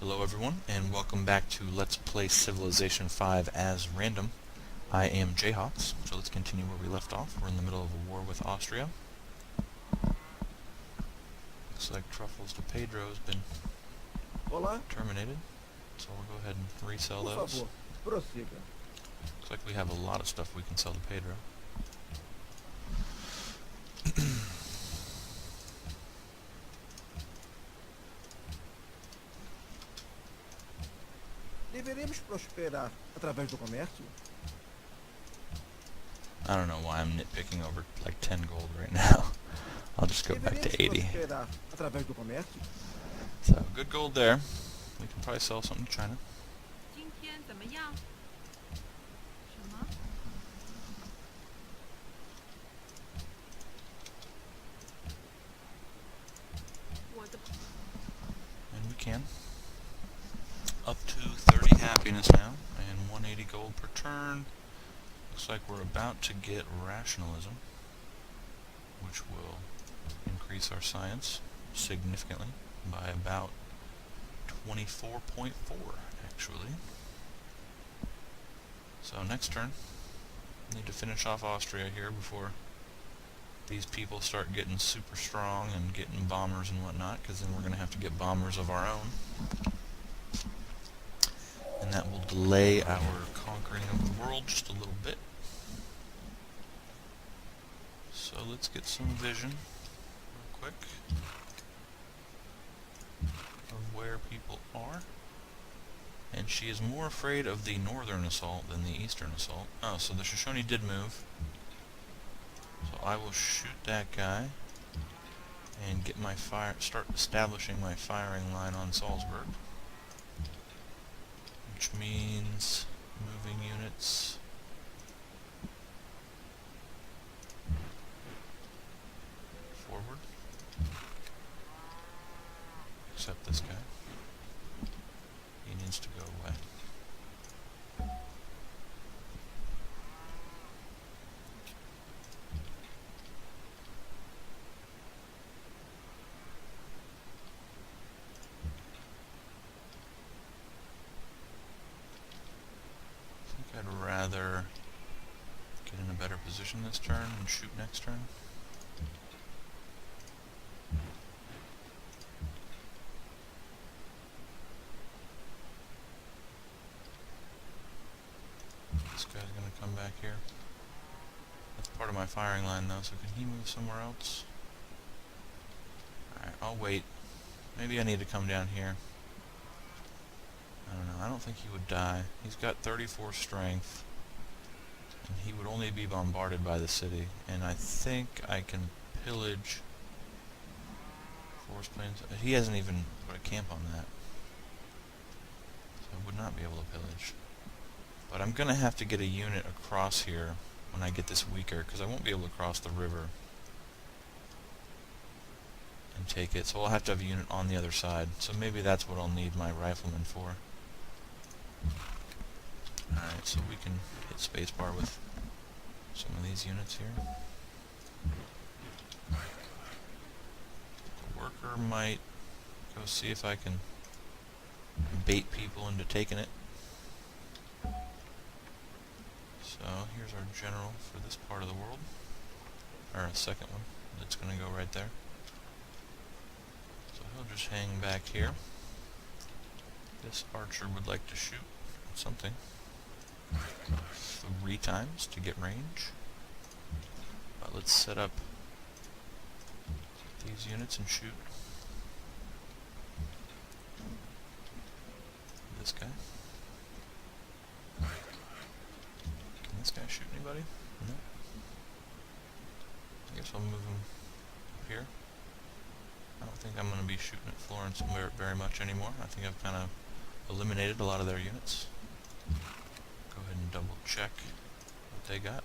Hello everyone, and welcome back to Let's Play Civilization 5 as random. I am Jayhawks, so let's continue where we left off. We're in the middle of a war with Austria. Looks like Truffles de Pedro has been terminated, so we'll go ahead and resell those. Looks like we have a lot of stuff we can sell to Pedro. Deveremos prosperar através do comércio? I don't know why I'm nitpicking over like 10 gold right now. I'll just go back to 80. Prosperar através do comércio? So, good gold there. We can probably sell something to China. 今天怎么样？什么？ And we can. Up to 30 happiness now, and 180 gold per turn. Looks like we're about to get rationalism, which will increase our science significantly by about 24.4 actually. So next turn, need to finish off Austria here before these people start getting super strong and getting bombers and whatnot, because then we're going to have to get bombers of our own. And that will delay our conquering of the world just a little bit. So let's get some vision real quick of where people are. And she is more afraid of the northern assault than the eastern assault. Oh, so the Shoshone did move. So I will shoot that guy and get my start establishing my firing line on Salzburg, which means moving units forward, except this guy. He needs to go away. I'd rather get in a better position this turn and shoot next turn. This guy's going to come back here. That's part of my firing line though, so can he move somewhere else? Alright, I'll wait. Maybe I need to come down here. I don't know, I don't think he would die. He's got 34 strength, and he would only be bombarded by the city, and I think I can pillage forest plains. He hasn't even put a camp on that, so I would not be able to pillage. But I'm going to have to get a unit across here when I get this weaker, because I won't be able to cross the river and take it, so I'll have to have a unit on the other side. So maybe that's what I'll need my riflemen for. Alright, so we can hit spacebar with some of these units here. The worker might go see if I can bait people into taking it. So here's our general for this part of the world, or a second one that's going to go right there. So he'll just hang back here. This archer would like to shoot at something 3 times to get range. But let's set up these units and shoot this guy. Can this guy shoot anybody? No. I guess I'll move him up here. I don't think I'm going to be shooting at Florence very much anymore. I think I've kind of eliminated a lot of their units. Go ahead and double check what they got.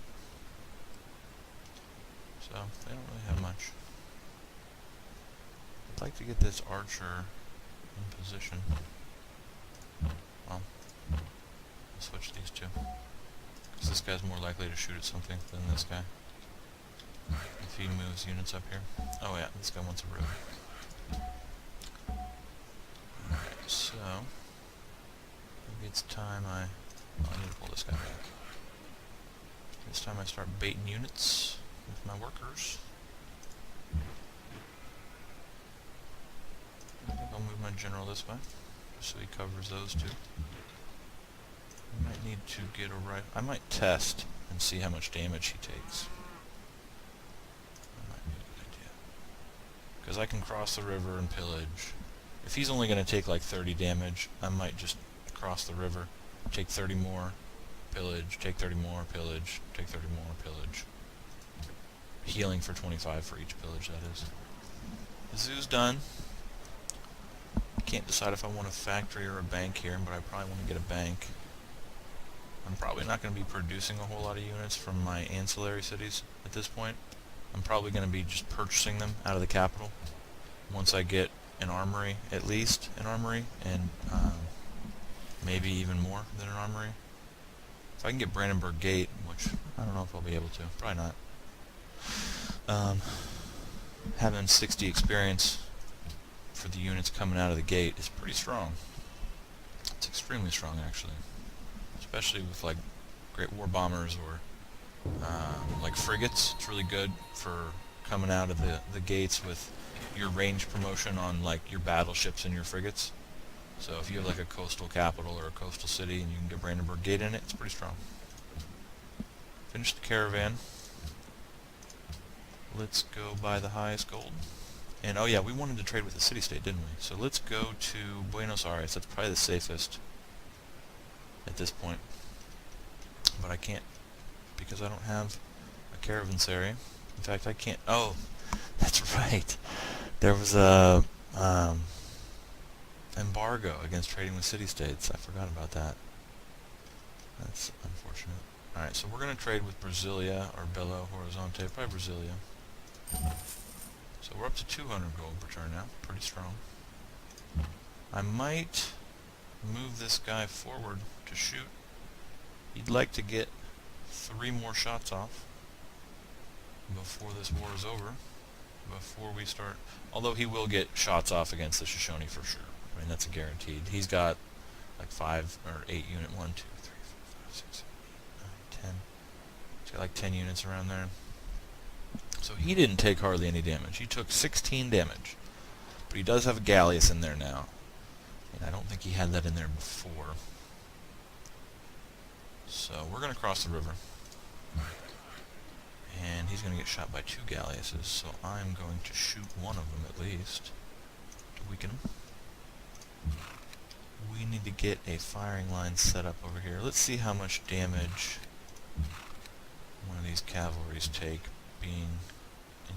So, they don't really have much. I'd like to get this archer in position. Well, I'll switch these two, because this guy's more likely to shoot at something than this guy, if he moves units up here. Oh yeah, this guy wants a road. Alright, so maybe it's time I need to pull this guy back. This time I start baiting units with my workers. I think I'll move my general this way, just so he covers those two. I might need to get a rifle. I might test and see how much damage he takes. That might be a good idea. Because I can cross the river and pillage. If he's only going to take like 30 damage, I might just cross the river, take 30 more, pillage, take 30 more, pillage, take 30 more, pillage. Healing for 25 for each pillage, that is. The zoo's done. I can't decide if I want a factory or a bank here, but I probably want to get a bank. I'm probably not going to be producing a whole lot of units from my ancillary cities at this point. I'm probably going to be just purchasing them out of the capital once I get an armory, at least an armory, and maybe even more than an armory. If I can get Brandenburg Gate, which I don't know if I'll be able to, probably not. Having 60 experience for the units coming out of the gate is pretty strong. It's extremely strong, actually. Especially with like Great War Bombers or like frigates. It's really good for coming out of the gates with your range promotion on like your battleships and your frigates. So if you have like a coastal capital or a coastal city and you can get Brandenburg Gate in it, it's pretty strong. Finish the caravan. Let's go buy the highest gold. And oh yeah, we wanted to trade with the city-state, didn't we? So let's go to Buenos Aires. That's probably the safest at this point. But I can't, because I don't have a caravanserai. In fact, I can't. Oh, that's right. There was a embargo against trading with city-states. I forgot about that. That's unfortunate. Alright, so we're going to trade with Brasilia or Belo Horizonte. Probably Brasilia. So we're up to 200 gold per turn now. Pretty strong. I might move this guy forward to shoot. He'd like to get 3 more shots off before this war is over. Before we start... Although he will get shots off against the Shoshone for sure. I mean, that's a guaranteed. He's got like 5 or 8 unit. 1, 2, 3, 4, 5, 6, 7, 8, 9, 10. He's got like 10 units around there. So he didn't take hardly any damage. He took 16 damage. But he does have a Galleus in there now. And I don't think he had that in there before. So we're going to cross the river. And he's going to get shot by 2 Galleus's. So I'm going to shoot one of them at least to weaken him. We need to get a firing line set up over here. Let's see how much damage one of these cavalries take being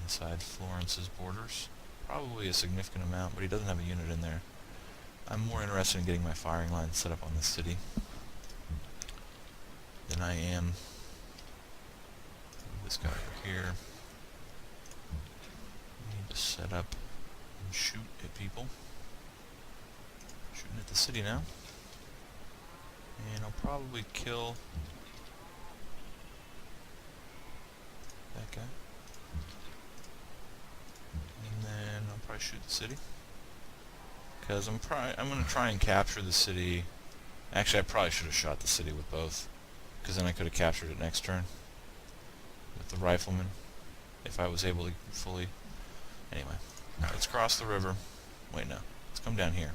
inside Florence's borders. Probably a significant amount, but he doesn't have a unit in there. I'm more interested in getting my firing line set up on the city than I am with this guy over here. I need to set up and shoot at people. Shooting at the city now. And I'll probably kill that guy. And then I'll probably shoot the city. Because I'm going to try and capture the city. Actually, I probably should have shot the city with both. Because then I could have captured it next turn. With the riflemen. If I was able to fully... Anyway. Alright, let's cross the river. Wait, no. Let's come down here.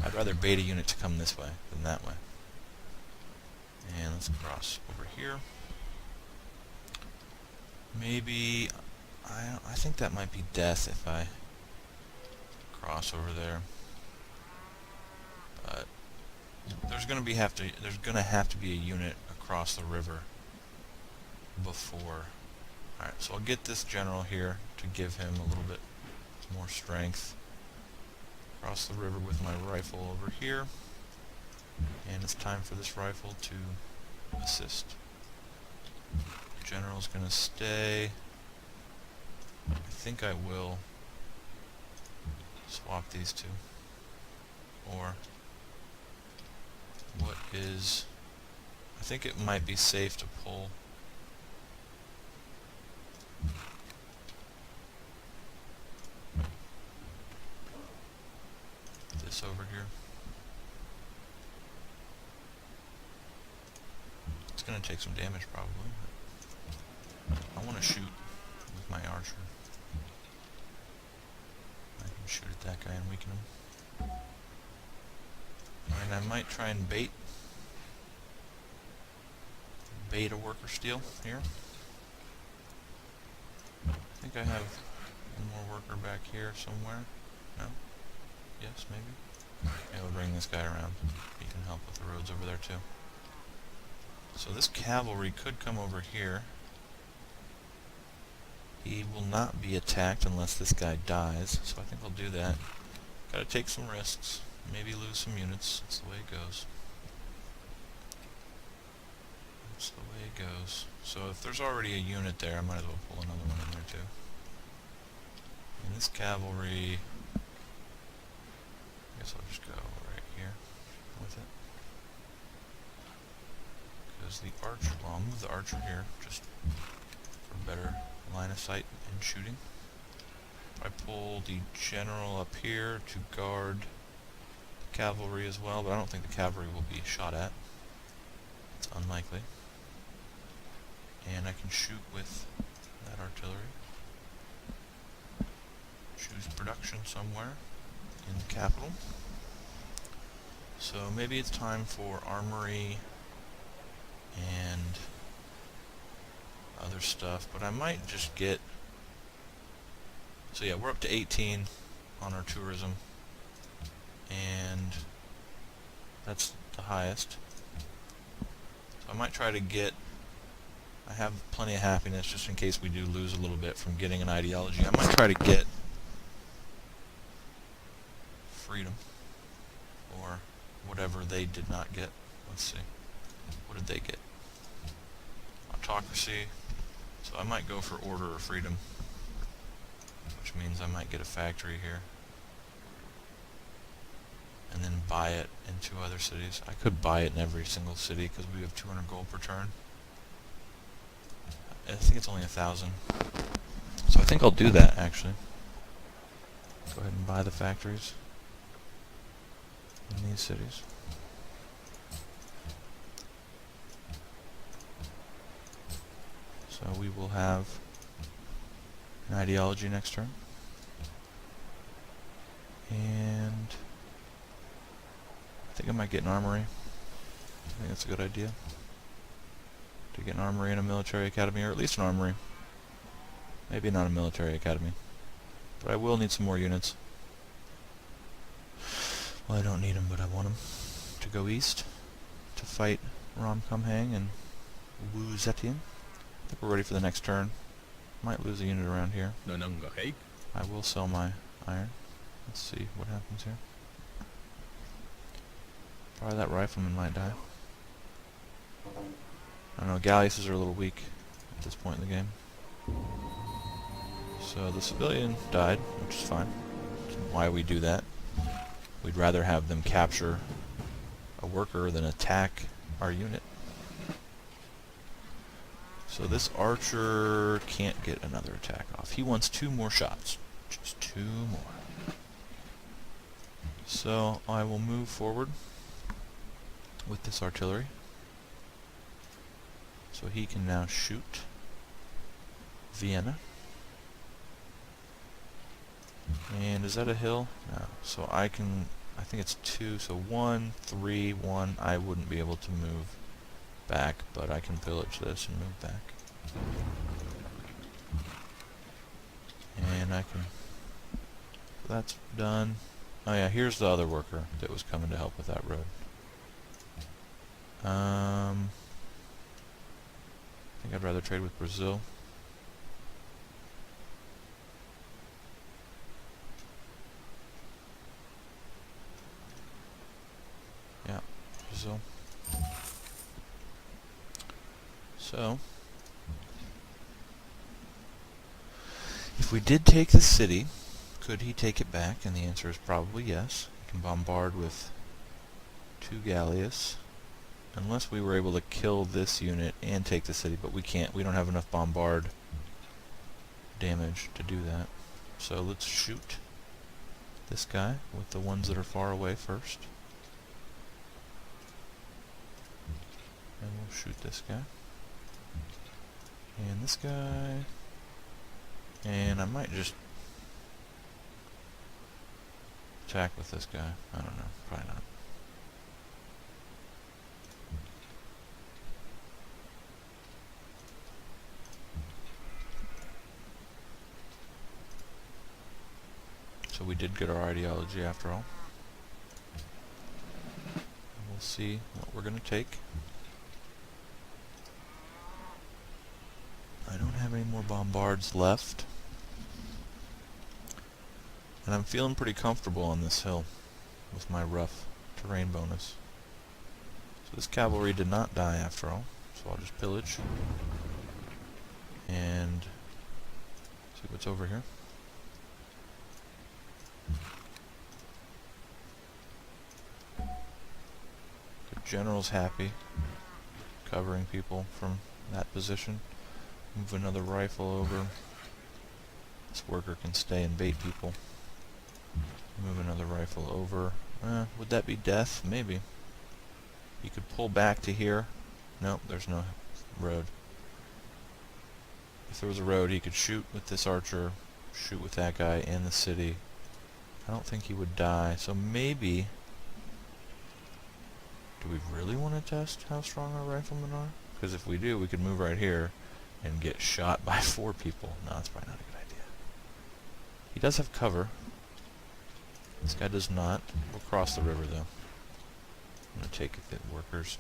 I'd rather bait a unit to come this way than that way. And let's cross over here. Maybe... I think that might be death if I cross over there. But there's going to have to be a unit across the river before. Alright, so I'll get this general here to give him a little bit more strength. Cross the river with my rifle over here. And it's time for this rifle to assist. General's going to stay. I think I will swap these two. Or what is... I think it might be safe to pull this over here. It's going to take some damage probably. But I want to shoot with my archer. I can shoot at that guy and weaken him. And I might try and bait a worker steal here. I think I have one more worker back here somewhere. No? Yes, maybe? Yeah, we'll bring this guy around. He can help with the roads over there too. So this cavalry could come over here. He will not be attacked unless this guy dies, so I think I'll do that. Gotta take some risks. Maybe lose some units. That's the way it goes. That's the way it goes. So if there's already a unit there, I might as well pull another one in there too. And this cavalry, I guess I'll just go right here with it. Because the archer, well, I'll move the archer here just for better line of sight and shooting. I pull the general up here to guard the cavalry as well, but I don't think the cavalry will be shot at. It's unlikely. And I can shoot with that artillery. Choose production somewhere in the capital. So maybe it's time for armory and other stuff, but I might just get... So yeah, we're up to 18 on our tourism, and that's the highest. So I might try to get... I have plenty of happiness just in case we do lose a little bit from getting an ideology. I might try to get freedom, or whatever they did not get. Let's see. What did they get? Autocracy. So I might go for order or freedom, which means I might get a factory here and then buy it in 2 other cities. I could buy it in every single city because we have 200 gold per turn. I think it's only 1,000. So I think I'll do that actually. Go ahead and buy the factories in these cities. So we will have an ideology next turn. And I think I might get an armory. I think that's a good idea. To get an armory and a military academy, or at least an armory. Maybe not a military academy. But I will need some more units. Well, I don't need them, but I want them to go east to fight Ram-Kamhang and Wu Zetian. I think we're ready for the next turn. Might lose a unit around here. I will sell my iron. Let's see what happens here. Probably that rifleman might die. I don't know, galleasses are a little weak at this point in the game. So the civilian died, which is fine. That's why we do that. We'd rather have them capture a worker than attack our unit. So this archer can't get another attack off. He wants 2 more shots. Just 2 more. So I will move forward with this artillery. So he can now shoot Vienna. And is that a hill? No. So I can, I think it's 2, so 1, 3, 1. I wouldn't be able to move back, but I can pillage this and move back. And I can, that's done. Oh yeah, here's the other worker that was coming to help with that road. I think I'd rather trade with Brazil. Yeah, Brazil. So, if we did take the city, could he take it back? And the answer is probably yes. He can bombard with 2 galleass. Unless we were able to kill this unit and take the city, but we can't. We don't have enough bombard damage to do that. So let's shoot this guy with the ones that are far away first. And we'll shoot this guy. And this guy. And I might just attack with this guy. I don't know. Probably not. So we did get our ideology after all. We'll see what we're going to take. I don't have any more bombards left. And I'm feeling pretty comfortable on this hill with my rough terrain bonus. So this cavalry did not die after all. So I'll just pillage. And see what's over here. The general's happy, covering people from that position. Move another rifle over. This worker can stay and bait people. Move another rifle over. Would that be death? Maybe. He could pull back to here. Nope, there's no road. If there was a road, he could shoot with this archer, shoot with that guy in the city. I don't think he would die, so maybe... Do we really want to test how strong our riflemen are? Because if we do, we could move right here and get shot by 4 people. No, that's probably not a good idea. He does have cover. This guy does not. We'll cross the river, though. I'm going to take the workers.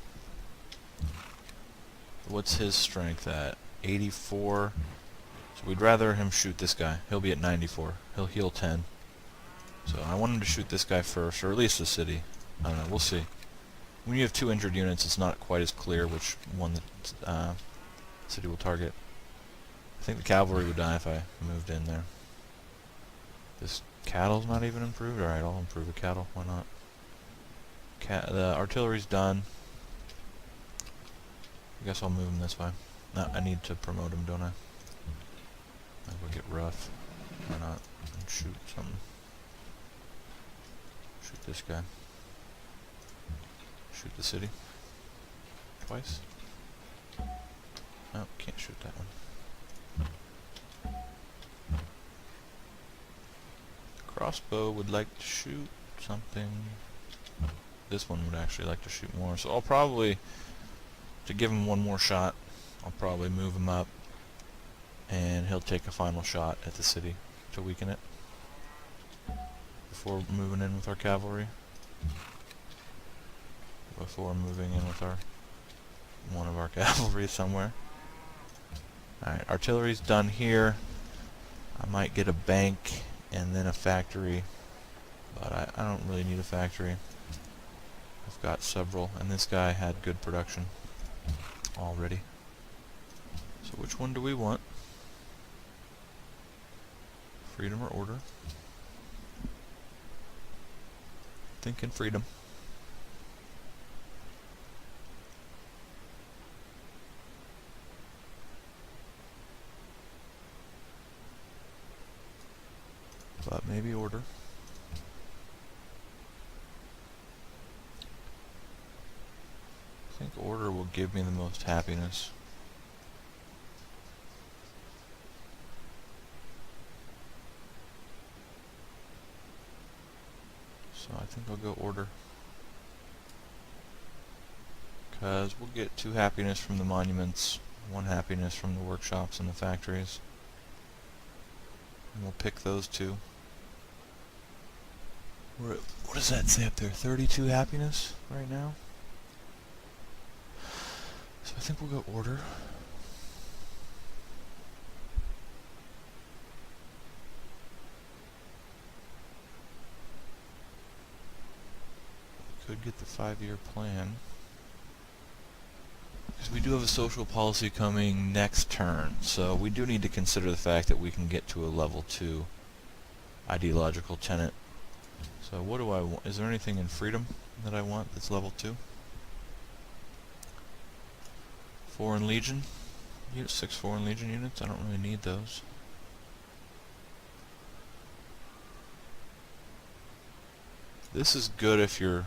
What's his strength at? 84. So we'd rather him shoot this guy. He'll be at 94. He'll heal 10. So I want him to shoot this guy first, or at least the city. I don't know, we'll see. When you have 2 injured units, it's not quite as clear which one the city will target. I think the cavalry would die if I moved in there. This cattle's not even improved? Alright, I'll improve the cattle. Why not? The artillery's done. I guess I'll move him this way. No, I need to promote him, don't I? I'll go get rough. Why not? And shoot something. Shoot this guy. Shoot the city. Twice. Oh, can't shoot that one. Crossbow would like to shoot something. This one would actually like to shoot more. So I'll probably, to give him one more shot, I'll probably move him up. And he'll take a final shot at the city to weaken it. Before moving in with our cavalry. Before moving in with one of our cavalry somewhere. Alright, artillery's done here. I might get a bank and then a factory, but I don't really need a factory. I've got several, and this guy had good production already. So which one do we want? Freedom or order? Thinking freedom. But maybe order. I think order will give me the most happiness. So I think I'll go order. Because we'll get 2 happiness from the monuments, 1 happiness from the workshops and the factories. And we'll pick those 2. What does that say up there? 32 happiness right now? So I think we'll go order. We could get the 5-year plan. Because we do have a social policy coming next turn, so we do need to consider the fact that we can get to a level 2 ideological tenet. So what do I want? Is there anything in freedom that I want that's level 2? Foreign Legion? 6 Foreign Legion units? I don't really need those. This is good if you're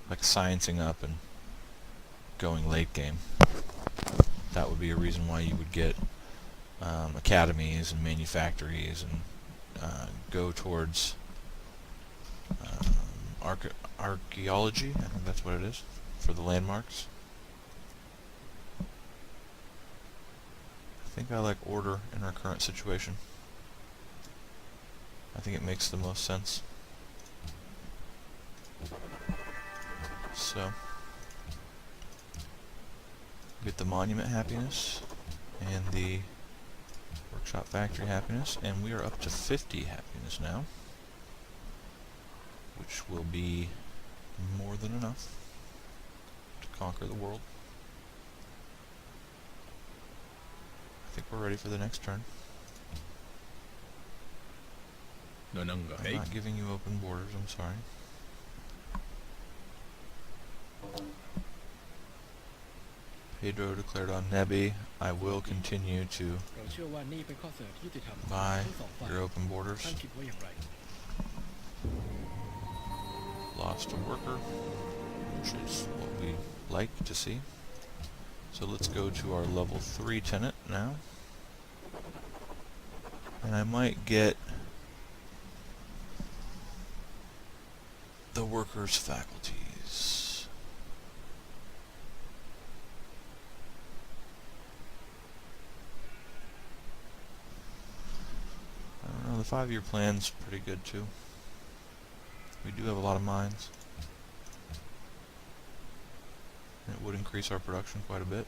like sciencing up and going late game. That would be a reason why you would get academies and manufactories and go towards archaeology. I think that's what it is for the landmarks. I think I like order in our current situation. I think it makes the most sense. So, get the monument happiness and the workshop factory happiness, and we are up to 50 happiness now, which will be more than enough to conquer the world. I think we're ready for the next turn. I'm not giving you open borders, I'm sorry. Pedro declared on Nebi. I will continue to เราเชื่อว่านี่เป็นข้อเสนอที่ยุติธรรม buy ทั้งสองฝ่าย your open borders. ท่านคิดว่าอย่างไร Lost a worker, which is what we like to see. So let's go to our level 3 tenant now. And I might get the workers' faculties. I don't know, the 5-year plan's pretty good too. We do have a lot of mines. And it would increase our production quite a bit.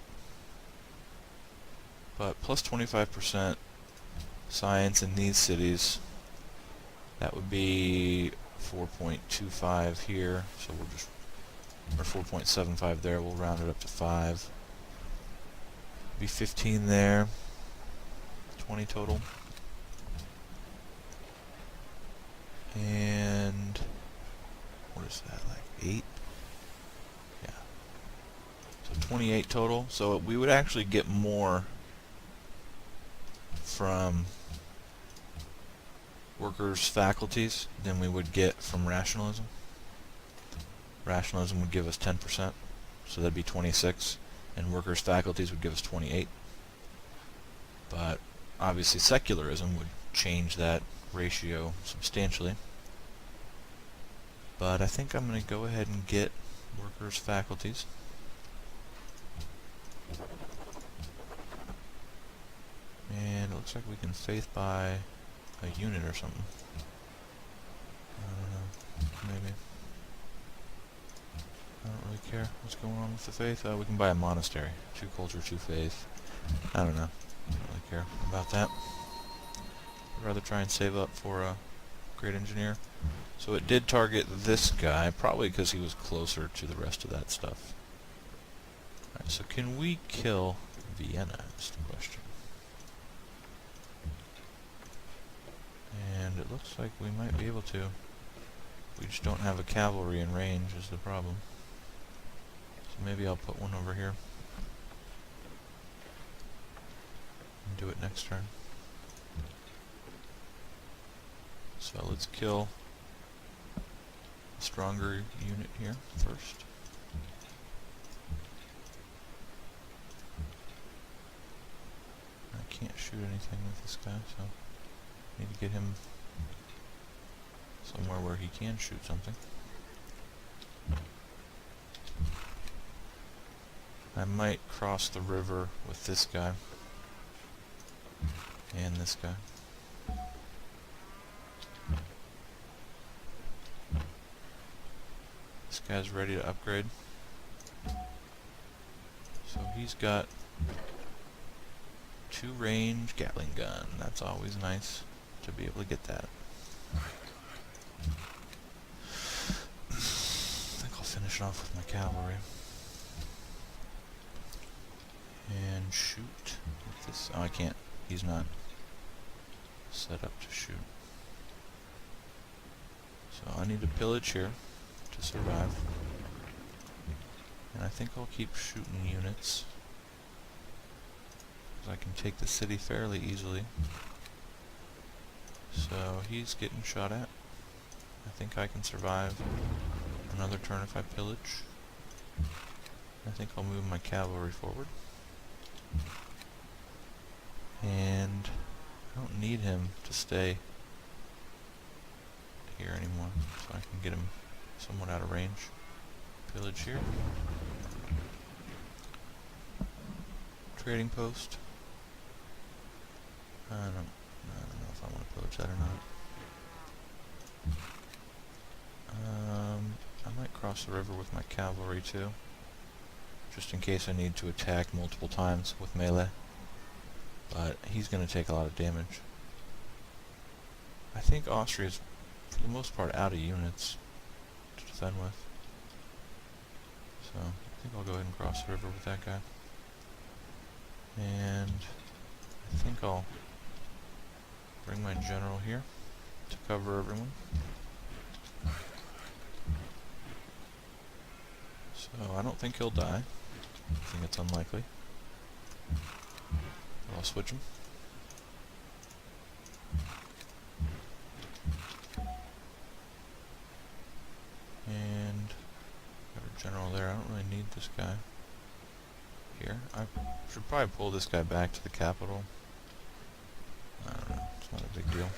But plus 25% science in these cities, that would be 4.25 here, so we'll just, or 4.75 there, we'll round it up to 5. Be 15 there, 20 total. And what is that, like 8? Yeah. So 28 total. So we would actually get more from workers' faculties than we would get from rationalism. Rationalism would give us 10%, so that'd be 26, and workers' faculties would give us 28. But obviously secularism would change that ratio substantially. But I think I'm going to go ahead and get workers' faculties. And it looks like we can faith buy a unit or something. I don't know. Maybe. I don't really care what's going on with the faith. We can buy a monastery. 2 culture, 2 faith. I don't know. I don't really care about that. I'd rather try and save up for a great engineer. So it did target this guy, probably because he was closer to the rest of that stuff. Alright, so can we kill Vienna is the question. And it looks like we might be able to. We just don't have a cavalry in range is the problem. So maybe I'll put one over here. And do it next turn. So let's kill a stronger unit here first. I can't shoot anything with this guy, so I need to get him somewhere where he can shoot something. I might cross the river with this guy and this guy. This guy's ready to upgrade. So he's got 2 range Gatling gun. That's always nice to be able to get that. I think I'll finish it off with my cavalry. And shoot with this. Oh, I can't. He's not set up to shoot. So I need to pillage here to survive. And I think I'll keep shooting units, because I can take the city fairly easily. So he's getting shot at. I think I can survive another turn if I pillage. I think I'll move my cavalry forward. And I don't need him to stay here anymore, so I can get him somewhat out of range. Pillage here. Trading post. I don't know if I want to pillage that or not. I might cross the river with my cavalry too, just in case I need to attack multiple times with melee. But he's going to take a lot of damage. I think Austria's, for the most part, out of units to defend with. So, I think I'll go ahead and cross the river with that guy. And I think I'll bring my general here to cover everyone. So, I don't think he'll die. I think it's unlikely. I'll switch him. And got a general there. I don't really need this guy here. I should probably pull this guy back to the capital. I don't know. It's not a big deal.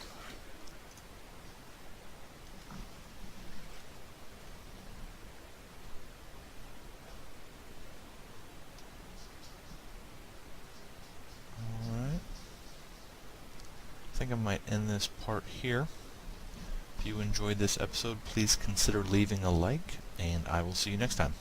I think I might end this part here. If you enjoyed this episode, please consider leaving a like, and I will see you next time.